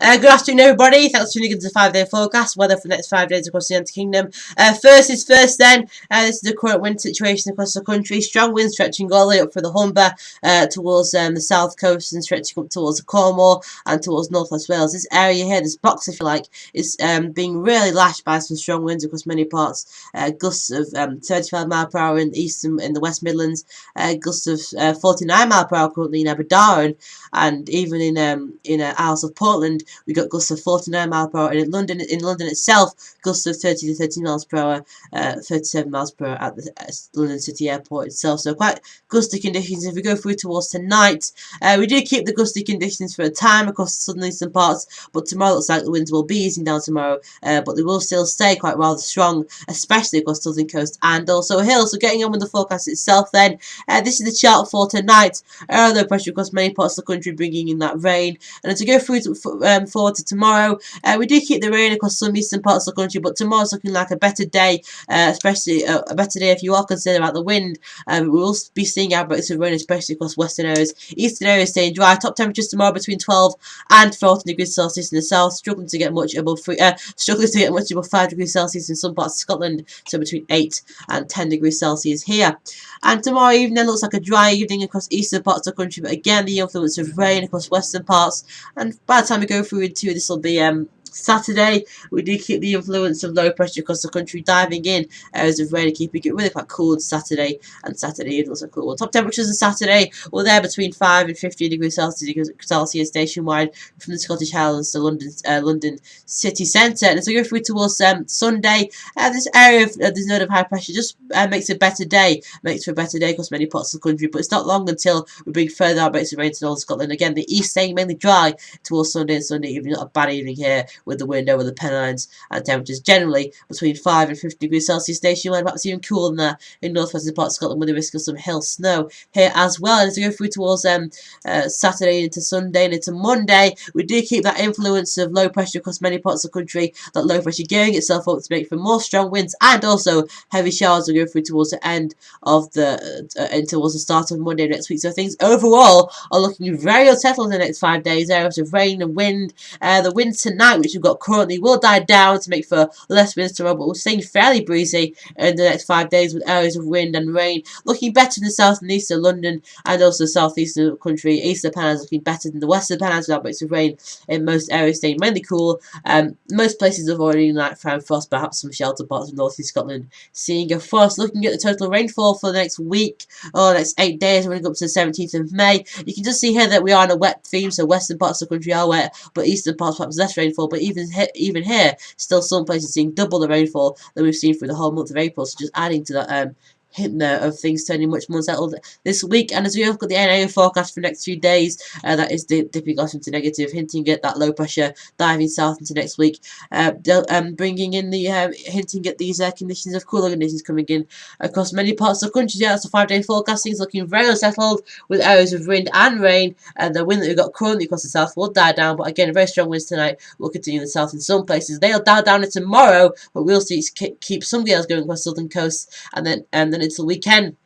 Good afternoon, everybody. Thanks for tuning into the 5-day forecast. Weather for the next 5 days across the United Kingdom. First is first then. This is the current wind situation across the country. Strong winds stretching all the way up for the Humber towards the south coast and stretching up towards Cornwall and towards North West Wales. This area here, this box, if you like, is being really lashed by some strong winds across many parts. Gusts of 35 mile per hour in the east and in the West Midlands. Gusts of 49 mile per hour currently in Aberdeen, and even in Isles of Portland. We got gusts of 49 miles per hour, and in London itself, gusts of 30 to 30 miles per hour, 37 miles per hour at the London City Airport itself. So quite gusty conditions. If we go through towards tonight, we do keep the gusty conditions for a time across the southern eastern parts, but tomorrow looks like the winds will be easing down tomorrow, but they will still stay quite rather strong, especially across the southern coast and also hills. So getting on with the forecast itself then, this is the chart for tonight. Low pressure across many parts of the country, bringing in that rain. And as we go through forward to tomorrow, we do keep the rain across some eastern parts of the country, but tomorrow's looking like a better day, especially a better day if you are concerned about the wind. We will be seeing outbreaks of rain, especially across western areas. Eastern areas staying dry. Top temperatures tomorrow between 12 and 14 degrees Celsius in the south, struggling to get much above 5 degrees Celsius in some parts of Scotland, so between 8 and 10 degrees Celsius here. And tomorrow evening looks like a dry evening across eastern parts of the country, but again the influence of rain across western parts. And by the time we go through into this will be Saturday, we do keep the influence of low pressure across the country diving in areas of rain, keeping it really quite cool on Saturday, and Saturday evening also cool. Well, top temperatures on Saturday were there between 5 and 15 degrees Celsius nationwide from the Scottish Highlands to London city centre. And as we go through towards Sunday, this area of this node of high pressure just makes a better day, across many parts of the country, but it's not long until we bring further outbreaks of rain to Northern Scotland. Again, the east staying mainly dry towards Sunday and Sunday evening. Not a bad evening here with the wind over the Pennines, and temperatures generally between 5 and 50 degrees Celsius nationwide, perhaps even cooler than that in northwestern parts of Scotland, with the risk of some hill snow here as well. And as we go through towards Saturday into Sunday and into Monday, we do keep that influence of low pressure across many parts of the country, that low pressure gearing itself up to make for more strong winds and also heavy showers. We go through towards the end of towards the start of Monday next week. So things overall are looking very unsettled in the next 5 days. Areas of rain and wind. The winds tonight, which we've got currently, will die down to make for less winds tomorrow, but we're staying fairly breezy in the next 5 days with areas of wind and rain looking better in the south and east of London and also southeast of the country. East of the Pennines looking better than the west of the Pennines with outbreaks of rain in most areas staying mainly cool. Most places have already found frost, perhaps some sheltered parts of northeast Scotland seeing a frost. Looking at the total rainfall for the next week or next 8 days, running up to the 17th of May, you can just see here that we are on a wet theme, so western parts of the country are wet, but eastern parts perhaps less rainfall. But even here, still some places seeing double the rainfall that we've seen through the whole month of April. So just adding to that hint there of things turning much more unsettled this week. And as we look at the NAO forecast for the next few days, that is dipping off into negative, hinting at that low pressure diving south into next week, bringing in the hinting at these conditions of cooler conditions coming in across many parts of the country. Yeah, that's a 5-day forecast. Things looking very unsettled with areas of wind and rain, and the wind that we've got currently across the south will die down, but again very strong winds tonight will continue in the south in some places. They'll die down tomorrow, but we'll see keep some gales going across the southern coast, and then until the weekend.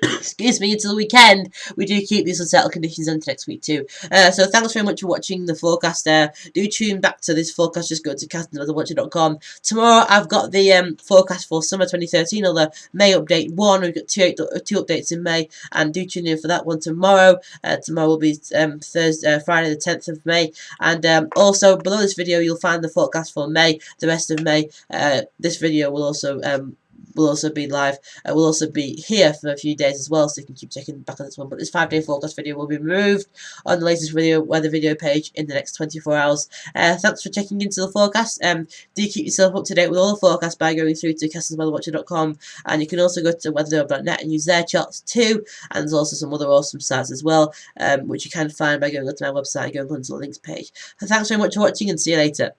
Excuse me, until the weekend, we do keep these unsettled conditions into next week too. So thanks very much for watching the forecast there. Do tune back to this forecast, just go to castingweatherwatcher.com. Tomorrow I've got the forecast for summer 2013, or the May update 1. We've got two updates in May, and do tune in for that one tomorrow. Tomorrow will be Friday the 10th of May, and also below this video you'll find the forecast for May, the rest of May. This video will also be live. We'll also be here for a few days as well, so you can keep checking back on this one. But this 5-day forecast video will be removed on the latest weather video page in the next 24 hours. Thanks for checking into the forecast. Do keep yourself up to date with all the forecasts by going through to castingweatherwatcher.com, and you can also go to weatherdope.net and use their charts too. And there's also some other awesome sites as well, which you can find by going onto my website and going onto the links page. So thanks very much for watching, and see you later.